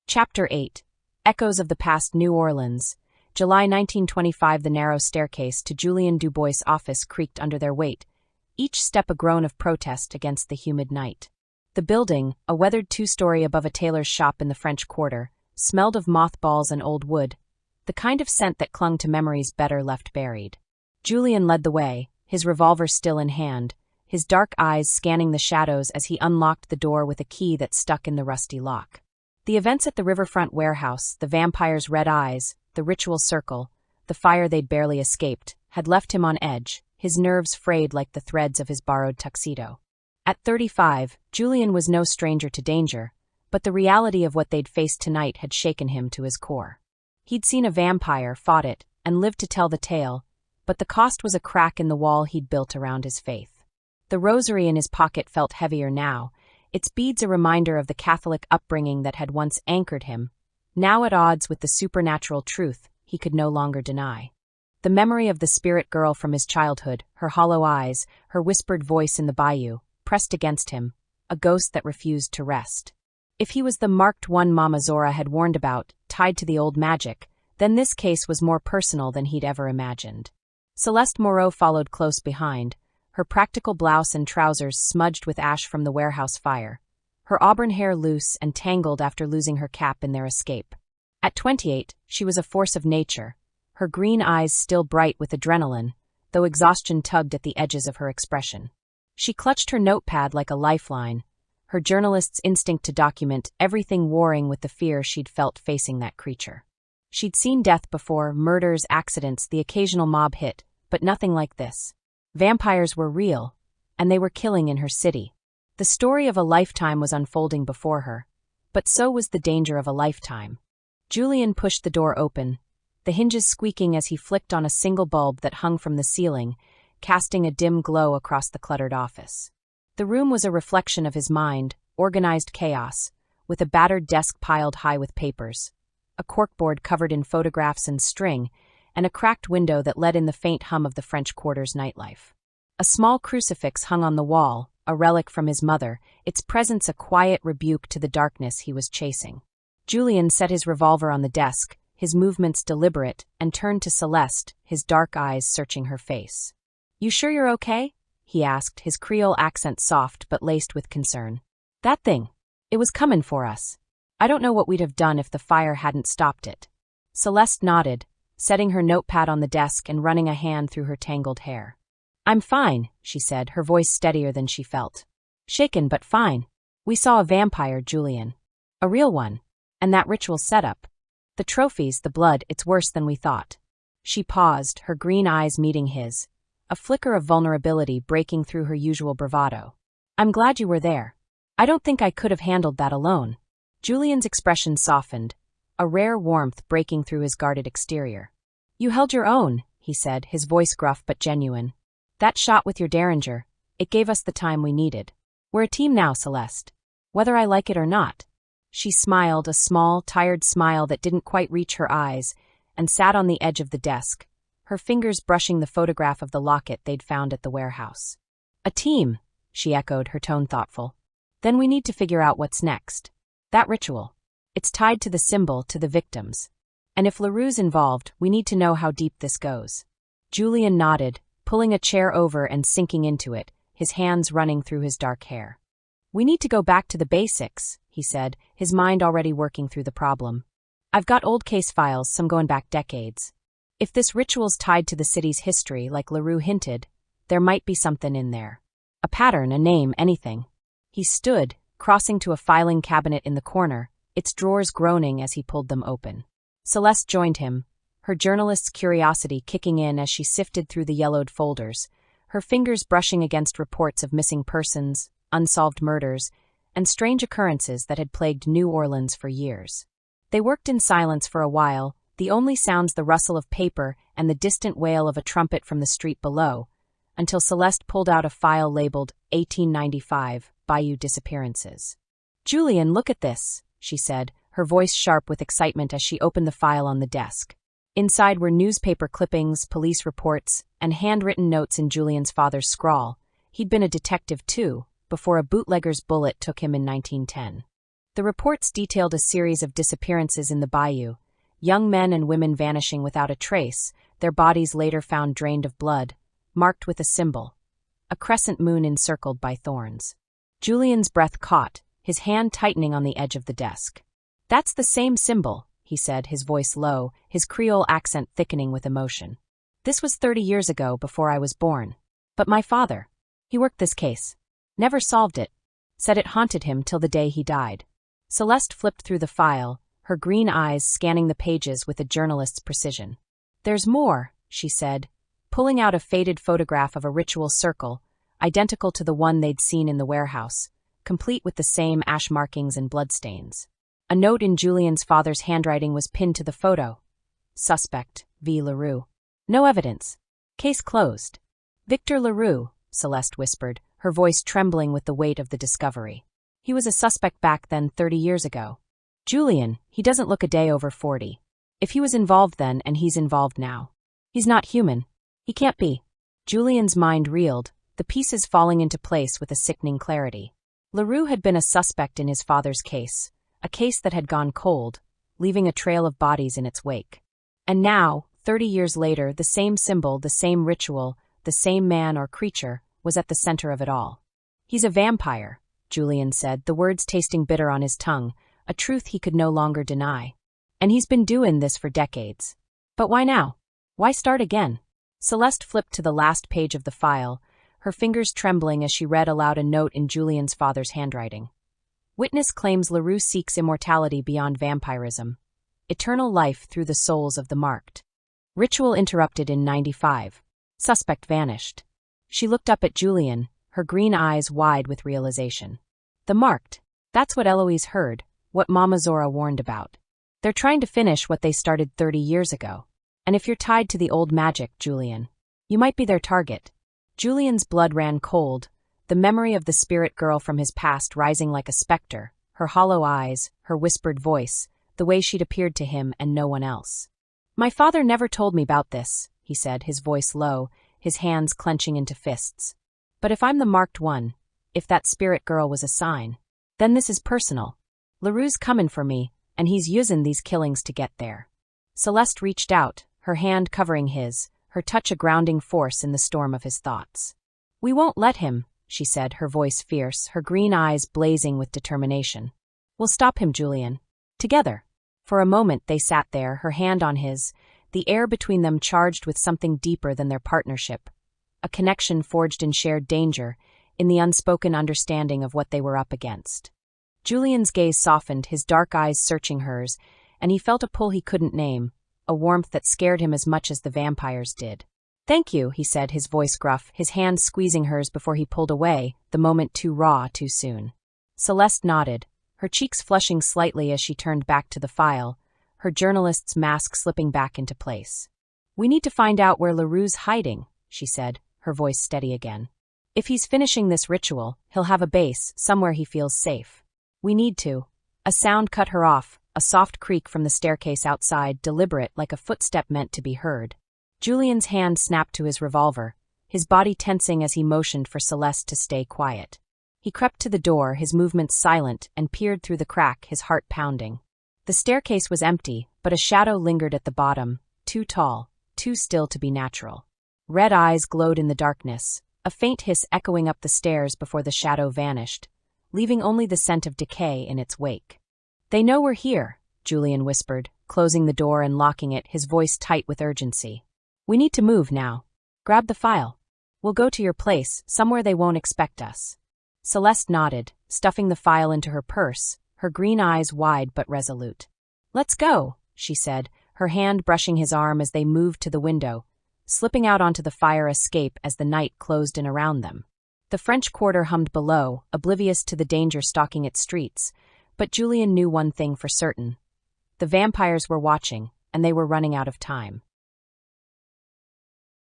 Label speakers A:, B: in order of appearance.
A: Chapter 8. Echoes of the Past, New Orleans. July 1925. The narrow staircase to Julian Dubois' office creaked under their weight, each step a groan of protest against the humid night. The building, a weathered two-story above a tailor's shop in the French Quarter, smelled of mothballs and old wood, the kind of scent that clung to memories better left buried. Julian led the way, his revolver still in hand, his dark eyes scanning the shadows as he unlocked the door with a key that stuck in the rusty lock. The events at the riverfront warehouse, the vampire's red eyes, the ritual circle, the fire they'd barely escaped, had left him on edge, his nerves frayed like the threads of his borrowed tuxedo. At 35, Julian was no stranger to danger, but the reality of what they'd faced tonight had shaken him to his core. He'd seen a vampire, fought it, and lived to tell the tale, but the cost was a crack in the wall he'd built around his faith. The rosary in his pocket felt heavier now, its beads a reminder of the Catholic upbringing that had once anchored him, now at odds with the supernatural truth he could no longer deny. The memory of the spirit girl from his childhood, her hollow eyes, her whispered voice in the bayou, pressed against him, a ghost that refused to rest. If he was the marked one Mama Zora had warned about, tied to the old magic, then this case was more personal than he'd ever imagined. Celeste Moreau followed close behind, her practical blouse and trousers smudged with ash from the warehouse fire, her auburn hair loose and tangled after losing her cap in their escape. At 28, she was a force of nature, her green eyes still bright with adrenaline, though exhaustion tugged at the edges of her expression. She clutched her notepad like a lifeline, her journalist's instinct to document everything warring with the fear she'd felt facing that creature. She'd seen death before, murders, accidents, the occasional mob hit, but nothing like this. Vampires were real, and they were killing in her city. The story of a lifetime was unfolding before her, but so was the danger of a lifetime. Julian pushed the door open, the hinges squeaking as he flicked on a single bulb that hung from the ceiling, casting a dim glow across the cluttered office. The room was a reflection of his mind, organized chaos, with a battered desk piled high with papers, a corkboard covered in photographs and string, and a cracked window that let in the faint hum of the French Quarter's nightlife. A small crucifix hung on the wall, a relic from his mother, its presence a quiet rebuke to the darkness he was chasing. Julian set his revolver on the desk, his movements deliberate, and turned to Celeste, his dark eyes searching her face. "You sure you're okay?" he asked, his Creole accent soft but laced with concern. "That thing. It was comin' for us. I don't know what we'd have done if the fire hadn't stopped it." Celeste nodded, setting her notepad on the desk and running a hand through her tangled hair. "I'm fine," she said, her voice steadier than she felt. "Shaken but fine. We saw a vampire, Julian. A real one. And that ritual setup. The trophies, the blood, it's worse than we thought." She paused, her green eyes meeting his, a flicker of vulnerability breaking through her usual bravado. "I'm glad you were there. I don't think I could have handled that alone." Julian's expression softened, a rare warmth breaking through his guarded exterior. "You held your own," he said, his voice gruff but genuine. "That shot with your derringer, it gave us the time we needed. We're a team now, Celeste. Whether I like it or not." She smiled, a small, tired smile that didn't quite reach her eyes, and sat on the edge of the desk, her fingers brushing the photograph of the locket they'd found at the warehouse. "A team," she echoed, her tone thoughtful. "Then we need to figure out what's next. That ritual. It's tied to the symbol, to the victims. And if LaRue's involved, we need to know how deep this goes." Julian nodded, pulling a chair over and sinking into it, his hands running through his dark hair. "We need to go back to the basics," he said, his mind already working through the problem. "I've got old case files, some going back decades. If this ritual's tied to the city's history, like LaRue hinted, there might be something in there. A pattern, a name, anything." He stood, crossing to a filing cabinet in the corner, its drawers groaning as he pulled them open. Celeste joined him, her journalist's curiosity kicking in as she sifted through the yellowed folders, her fingers brushing against reports of missing persons, unsolved murders, and strange occurrences that had plagued New Orleans for years. They worked in silence for a while, the only sounds the rustle of paper and the distant wail of a trumpet from the street below, until Celeste pulled out a file labeled 1895, Bayou Disappearances. "Julian, look at this," she said, her voice sharp with excitement as she opened the file on the desk. Inside were newspaper clippings, police reports, and handwritten notes in Julian's father's scrawl. He'd been a detective too, before a bootlegger's bullet took him in 1910. The reports detailed a series of disappearances in the bayou, young men and women vanishing without a trace, their bodies later found drained of blood, marked with a symbol, a crescent moon encircled by thorns. Julian's breath caught, his hand tightening on the edge of the desk. "That's the same symbol," he said, his voice low, his Creole accent thickening with emotion. "This was 30 years ago, before I was born. But my father, he worked this case. Never solved it. Said it haunted him till the day he died." Celeste flipped through the file, her green eyes scanning the pages with a journalist's precision. "There's more," she said, pulling out a faded photograph of a ritual circle, identical to the one they'd seen in the warehouse, complete with the same ash markings and bloodstains. A note in Julian's father's handwriting was pinned to the photo. "Suspect, V. LaRue. No evidence. Case closed." "Victor LaRue," Celeste whispered, her voice trembling with the weight of the discovery. "He was a suspect back then 30 years ago. Julian, he doesn't look a day over 40. If he was involved then and he's involved now. He's not human. He can't be." Julian's mind reeled, the pieces falling into place with a sickening clarity. LaRue had been a suspect in his father's case, a case that had gone cold, leaving a trail of bodies in its wake. And now, 30 years later, the same symbol, the same ritual, the same man or creature, was at the center of it all. "He's a vampire," Julian said, the words tasting bitter on his tongue, a truth he could no longer deny. "And he's been doing this for decades. But why now? Why start again?" Celeste flipped to the last page of the file, her fingers trembling as she read aloud a note in Julian's father's handwriting. "Witness claims LaRue seeks immortality beyond vampirism. Eternal life through the souls of the marked. Ritual interrupted in 95. Suspect vanished." She looked up at Julian, her green eyes wide with realization. "The marked. That's what Eloise heard, what Mama Zora warned about. They're trying to finish what they started 30 years ago. And if you're tied to the old magic, Julian, you might be their target." Julian's blood ran cold, the memory of the spirit girl from his past rising like a specter, her hollow eyes, her whispered voice, the way she'd appeared to him and no one else. "My father never told me about this," he said, his voice low, his hands clenching into fists. "But if I'm the marked one, if that spirit girl was a sign, then this is personal. LaRue's comin' for me, and he's using these killings to get there." Celeste reached out, her hand covering his, her touch a grounding force in the storm of his thoughts. "We won't let him," she said, her voice fierce, her green eyes blazing with determination. "We'll stop him, Julian. Together." For a moment they sat there, her hand on his, the air between them charged with something deeper than their partnership, a connection forged in shared danger, in the unspoken understanding of what they were up against. Julian's gaze softened, his dark eyes searching hers, and he felt a pull he couldn't name, a warmth that scared him as much as the vampires did. "Thank you," he said, his voice gruff, his hand squeezing hers before he pulled away, the moment too raw, too soon. Celeste nodded, her cheeks flushing slightly as she turned back to the file, her journalist's mask slipping back into place. "We need to find out where LaRue's hiding," she said, her voice steady again. "If he's finishing this ritual, he'll have a base, somewhere he feels safe. We need to." A sound cut her off, a soft creak from the staircase outside, deliberate like a footstep meant to be heard. Julian's hand snapped to his revolver, his body tensing as he motioned for Celeste to stay quiet. He crept to the door, his movements silent, and peered through the crack, his heart pounding. The staircase was empty, but a shadow lingered at the bottom, too tall, too still to be natural. Red eyes glowed in the darkness, a faint hiss echoing up the stairs before the shadow vanished, leaving only the scent of decay in its wake. "They know we're here," Julian whispered, closing the door and locking it, his voice tight with urgency. "We need to move now. Grab the file. We'll go to your place, somewhere they won't expect us." Celeste nodded, stuffing the file into her purse, her green eyes wide but resolute. "Let's go," she said, her hand brushing his arm as they moved to the window, slipping out onto the fire escape as the night closed in around them. The French Quarter hummed below, oblivious to the danger stalking its streets, but Julian knew one thing for certain. The vampires were watching, and they were running out of time.